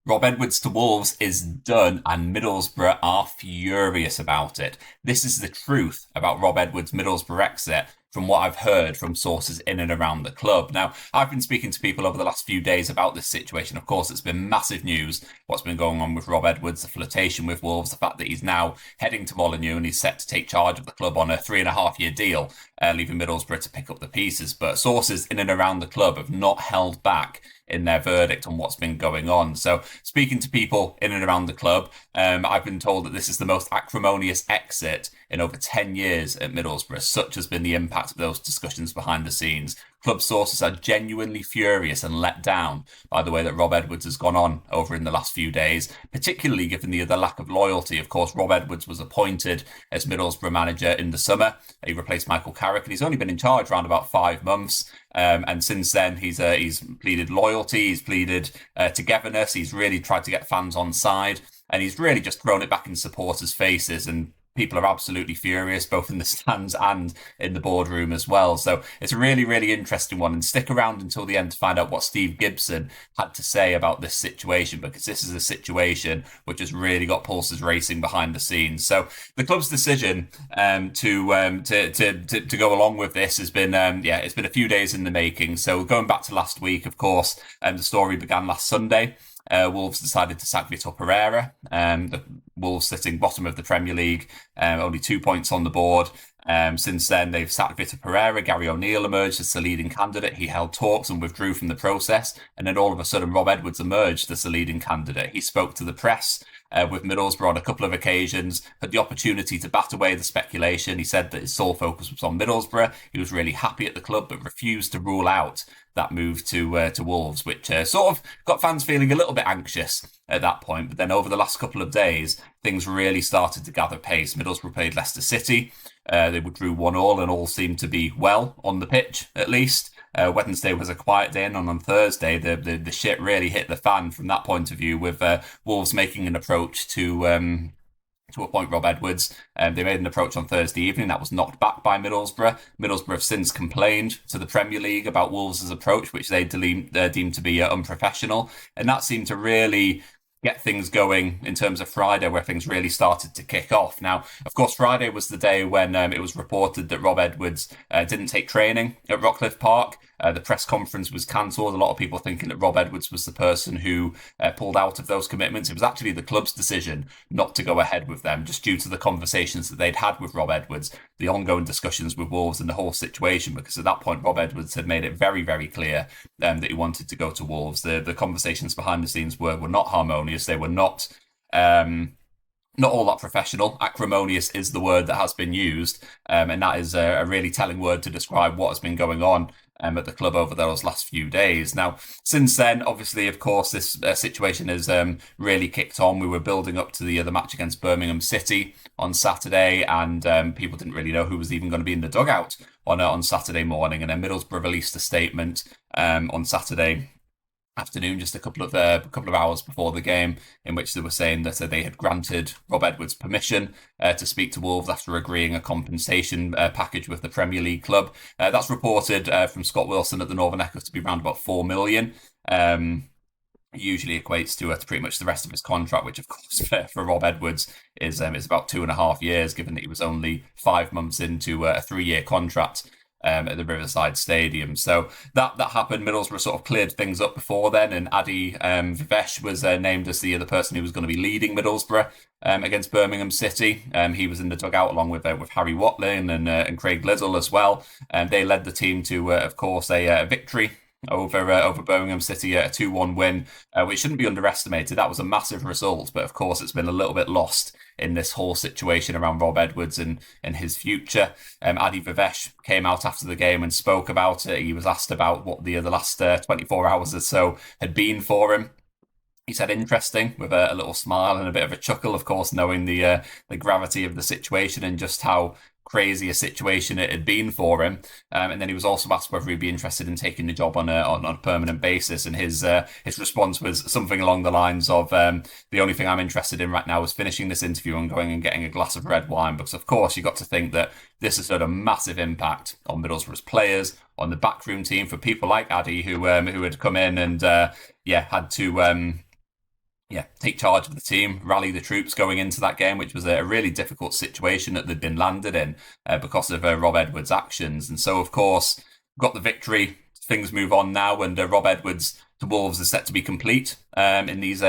Rob Edwards to Wolves is done, and Middlesbrough are furious about it. This is the truth about Rob Edwards' Middlesbrough exit from what I've heard from sources in and around the club. Now, I've been speaking to people over the last few days about this situation. Of course, it's been massive news what's been going on with Rob Edwards, the flirtation with Wolves, the fact that he's now heading to Molineux and he's set to take charge of the club on a 3.5 year deal, leaving Middlesbrough to pick up the pieces. But sources in and around the club have not held back in their verdict on what's been going on. So, speaking to people in and around the club, I've been told that this is the most acrimonious exit in over 10 years at Middlesbrough. Such has been the impact of those discussions behind the scenes. Club sources are genuinely furious and let down by the way that Rob Edwards has gone on over in the last few days, particularly given the lack of loyalty. Of course, Rob Edwards was appointed as Middlesbrough manager in the summer. He replaced Michael Carrick, and he's only been in charge around about 5 months. And since then, he's pleaded loyalty, he's pleaded togetherness, he's really tried to get fans on side, and he's really just thrown it back in supporters' faces. And people are absolutely furious, both in the stands and in the boardroom as well. So it's a really, really interesting one. And stick around until the end to find out what Steve Gibson had to say about this situation, because this is a situation which has really got pulses racing behind the scenes. So the club's decision to go along with this has been it's been a few days in the making. So going back to last week, of course, the story began last Sunday. Wolves decided to sack Vitor Pereira. The Wolves sitting bottom of the Premier League, only 2 points on the board. Since then, they've sacked Vitor Pereira. Gary O'Neill emerged as the leading candidate. He held talks and withdrew from the process. And then all of a sudden, Rob Edwards emerged as the leading candidate. He spoke to the press with Middlesbrough on a couple of occasions, had the opportunity to bat away the speculation. He said that his sole focus was on Middlesbrough. He was really happy at the club, but refused to rule out that move to Wolves, which sort of got fans feeling a little bit anxious at that point. But then over the last couple of days, things really started to gather pace. Middlesbrough played Leicester City. They withdrew 1-1 and all seemed to be well on the pitch, at least. Wednesday was a quiet day, and on Thursday, the shit really hit the fan from that point of view, with Wolves making an approach to appoint Rob Edwards. They made an approach on Thursday evening that was knocked back by Middlesbrough. Middlesbrough have since complained to the Premier League about Wolves' approach, which they deemed to be unprofessional, and that seemed to really get things going in terms of Friday, where things really started to kick off. Now, of course, Friday was the day when it was reported that Rob Edwards didn't take training at Rockcliffe Park. The press conference was cancelled. A lot of people thinking that Rob Edwards was the person who pulled out of those commitments. It was actually the club's decision not to go ahead with them, just due to the conversations that they'd had with Rob Edwards, the ongoing discussions with Wolves and the whole situation, because at that point, Rob Edwards had made it very, very clear that he wanted to go to Wolves. The conversations behind the scenes were not harmonious. They were not all that professional. Acrimonious is the word that has been used, and that is a really telling word to describe what has been going on at the club over those last few days. Now, since then, obviously, of course, this situation has really kicked on. We were building up to the match against Birmingham City on Saturday, and people didn't really know who was even going to be in the dugout on Saturday morning. And then Middlesbrough released a statement on Saturday afternoon, just a couple of hours before the game, in which they were saying that they had granted Rob Edwards permission to speak to Wolves after agreeing a compensation package with the Premier League club. That's reported from Scott Wilson at the Northern Echo to be around about 4 million. Usually equates to pretty much the rest of his contract, which of course for Rob Edwards is about 2.5 years, given that he was only 5 months into a 3-year contract at the Riverside Stadium. So that happened. Middlesbrough sort of cleared things up before then, and Adi Vivesh was named as the person who was going to be leading Middlesbrough against Birmingham City. He was in the dugout along with Harry Watling and Craig Liddell as well. They led the team to, of course, a victory over Birmingham City, a 2-1 win, which shouldn't be underestimated. That was a massive result, but of course it's been a little bit lost in this whole situation around Rob Edwards and his future. Adi Vivesh came out after the game and spoke about it. He was asked about what the last 24 hours or so had been for him. He said interesting, with a little smile and a bit of a chuckle, of course, knowing the gravity of the situation and just how crazy a situation it had been for him. And then he was also asked whether he'd be interested in taking the job on a permanent basis. And his response was something along the lines of, the only thing I'm interested in right now is finishing this interview and going and getting a glass of red wine. Because, of course, you got to think that this has had a massive impact on Middlesbrough's players, on the backroom team, for people like Addy who had come in and, had to yeah, take charge of the team, rally the troops going into that game, which was a really difficult situation that they'd been landed in because of Rob Edwards' actions. And so, of course, got the victory. Things move on now, and Rob Edwards to Wolves is set to be complete in these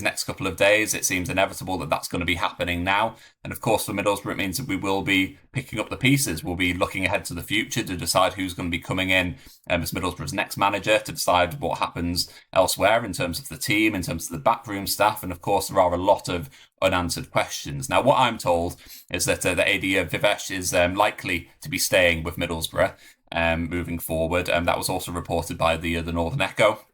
next couple of days. It seems inevitable that that's going to be happening now. And of course, for Middlesbrough, it means that we will be picking up the pieces. We'll be looking ahead to the future to decide who's going to be coming in as Middlesbrough's next manager, to decide what happens elsewhere in terms of the team, in terms of the backroom staff. And of course, there are a lot of unanswered questions. Now, what I'm told is that the AD Vivesh is likely to be staying with Middlesbrough moving forward. That was also reported by the Northern Echo,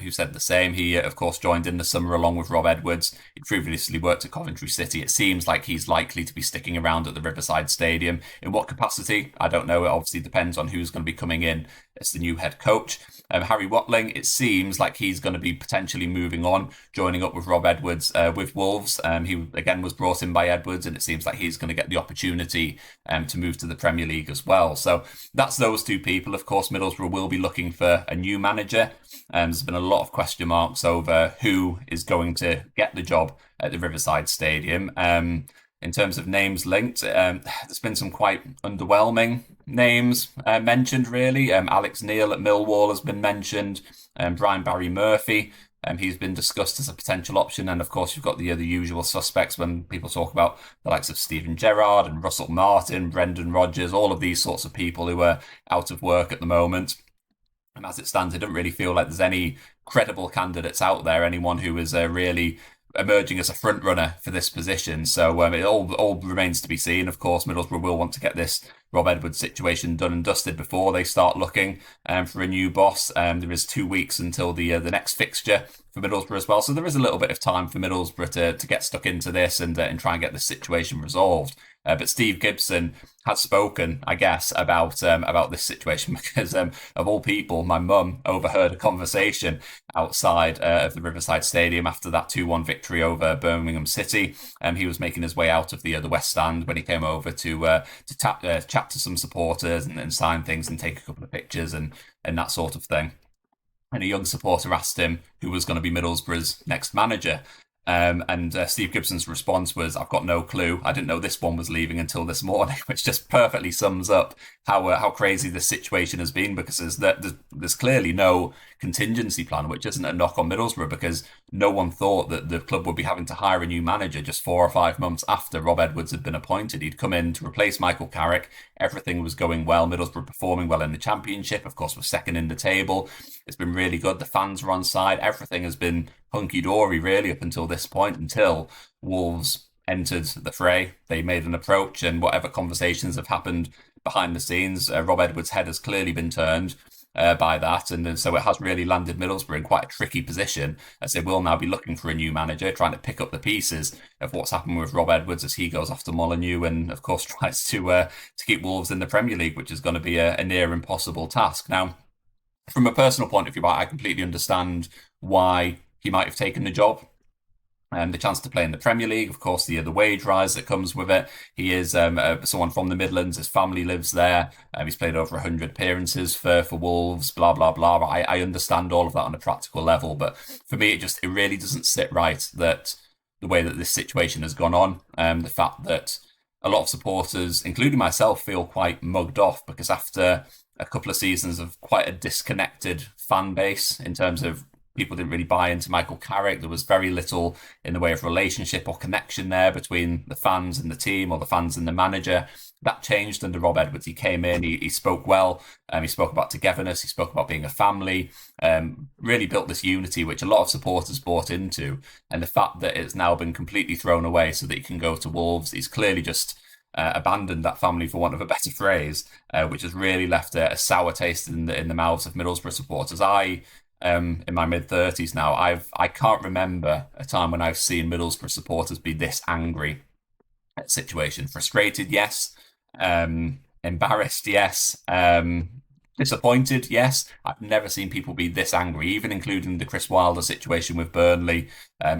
who said the same. He, of course, joined in the summer along with Rob Edwards. He previously worked at Coventry City. It seems like he's likely to be sticking around at the Riverside Stadium. In what capacity? I don't know. It obviously depends on who's going to be coming in as the new head coach. Harry Watling, it seems like he's going to be potentially moving on, joining up with Rob Edwards with Wolves. He, again, was brought in by Edwards, and it seems like he's going to get the opportunity to move to the Premier League as well. So that's those two people. Of course, Middlesbrough will be looking for a new manager. There's been a lot of question marks over who is going to get the job at the Riverside Stadium. In terms of names linked, there's been some quite underwhelming names mentioned, really. Alex Neil at Millwall has been mentioned. Brian Barry Murphy, he's been discussed as a potential option. And of course, you've got the usual suspects when people talk about the likes of Steven Gerrard and Russell Martin, Brendan Rodgers, all of these sorts of people who are out of work at the moment. And as it stands, I don't really feel like there's any credible candidates out there, anyone who is really emerging as a front runner for this position. So it all remains to be seen. Of course, Middlesbrough will want to get this Rob Edwards situation done and dusted before they start looking for a new boss. There is 2 weeks until the next fixture for Middlesbrough as well. So there is a little bit of time for Middlesbrough to get stuck into this and try and get this situation resolved. But Steve Gibson has spoken, I guess, about this situation because, of all people, my mum overheard a conversation outside of the Riverside Stadium after that 2-1 victory over Birmingham City. He was making his way out of the West Stand when he came over to chat to some supporters and sign things and take a couple of pictures and that sort of thing. And a young supporter asked him who was going to be Middlesbrough's next manager. And Steve Gibson's response was, "I've got no clue. I didn't know this one was leaving until this morning," which just perfectly sums up how crazy this situation has been, because there's clearly no contingency plan, which isn't a knock on Middlesbrough, because no one thought that the club would be having to hire a new manager just 4 or 5 months after Rob Edwards had been appointed. He'd come in to replace Michael Carrick. Everything was going well. Middlesbrough performing well in the Championship. Of course, we're second in the table. It's been really good. The fans are on side. Everything has been hunky-dory, really, up until this point, until Wolves entered the fray. They made an approach, and whatever conversations have happened behind the scenes, Rob Edwards' head has clearly been turned by that, and so it has really landed Middlesbrough in quite a tricky position, as they will now be looking for a new manager, trying to pick up the pieces of what's happened with Rob Edwards as he goes off to Molineux and, of course, tries to keep Wolves in the Premier League, which is going to be a near impossible task. Now, from a personal point of view, I completely understand why he might have taken the job. And the chance to play in the Premier League, of course, the wage rise that comes with it. He is someone from the Midlands. His family lives there. He's played over 100 appearances for Wolves, blah, blah, blah. I understand all of that on a practical level. But for me, it really doesn't sit right that the way that this situation has gone on, the fact that a lot of supporters, including myself, feel quite mugged off because after a couple of seasons of quite a disconnected fan base in terms of people didn't really buy into Michael Carrick. There was very little in the way of relationship or connection there between the fans and the team, or the fans and the manager. That changed under Rob Edwards. He came in, he spoke well, he spoke about togetherness, he spoke about being a family, really built this unity which a lot of supporters bought into. And the fact that it's now been completely thrown away so that he can go to Wolves, he's clearly just abandoned that family, for want of a better phrase, which has really left a sour taste in the mouths of Middlesbrough supporters. In my mid-30s now, I can't remember a time when I've seen Middlesbrough supporters be this angry at the situation. Frustrated, yes. Embarrassed, yes. Disappointed, yes. I've never seen people be this angry, even including the Chris Wilder situation with Burnley,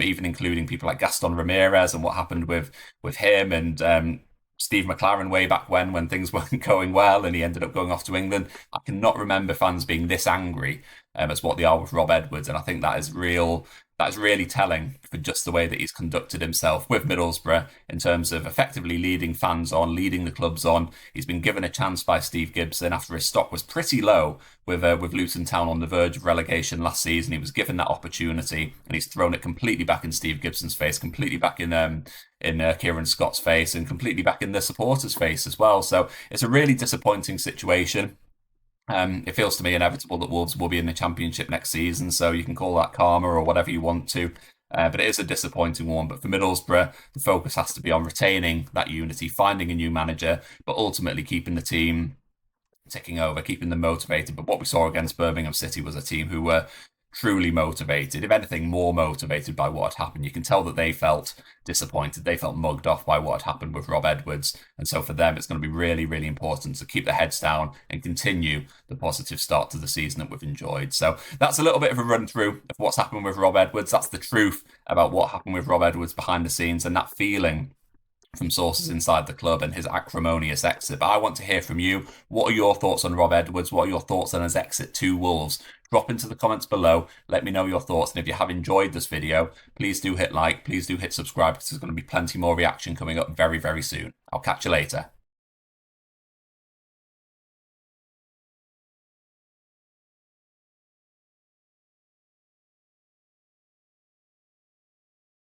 even including people like Gaston Ramirez and what happened with him, and Steve McLaren way back when things weren't going well and he ended up going off to England. I cannot remember fans being this angry as what they are with Rob Edwards, and I think that is real That's really telling for just the way that he's conducted himself with Middlesbrough in terms of effectively leading fans on, leading the clubs on. He's been given a chance by Steve Gibson after his stock was pretty low with Luton Town on the verge of relegation last season. He was given that opportunity, and he's thrown it completely back in Steve Gibson's face, completely back in Kieran Scott's face, and completely back in the supporters' face as well. So it's a really disappointing situation. It feels to me inevitable that Wolves will be in the Championship next season, so you can call that karma or whatever you want to. But it is a disappointing one. But for Middlesbrough, the focus has to be on retaining that unity, finding a new manager, but ultimately keeping the team ticking over, keeping them motivated. But what we saw against Birmingham City was a team who were truly motivated, if anything, more motivated by what had happened. You can tell that they felt disappointed. They felt mugged off by what had happened with Rob Edwards. And so for them, it's going to be really, really important to keep their heads down and continue the positive start to the season that we've enjoyed. So that's a little bit of a run through of what's happened with Rob Edwards. That's the truth about what happened with Rob Edwards behind the scenes, and that feeling from sources inside the club and his acrimonious exit. But I want to hear from you. What are your thoughts on Rob Edwards? What are your thoughts on his exit to Wolves? Drop into the comments below. Let me know your thoughts. And if you have enjoyed this video, please do hit like, please do hit subscribe, because there's going to be plenty more reaction coming up very, very soon. I'll catch you later.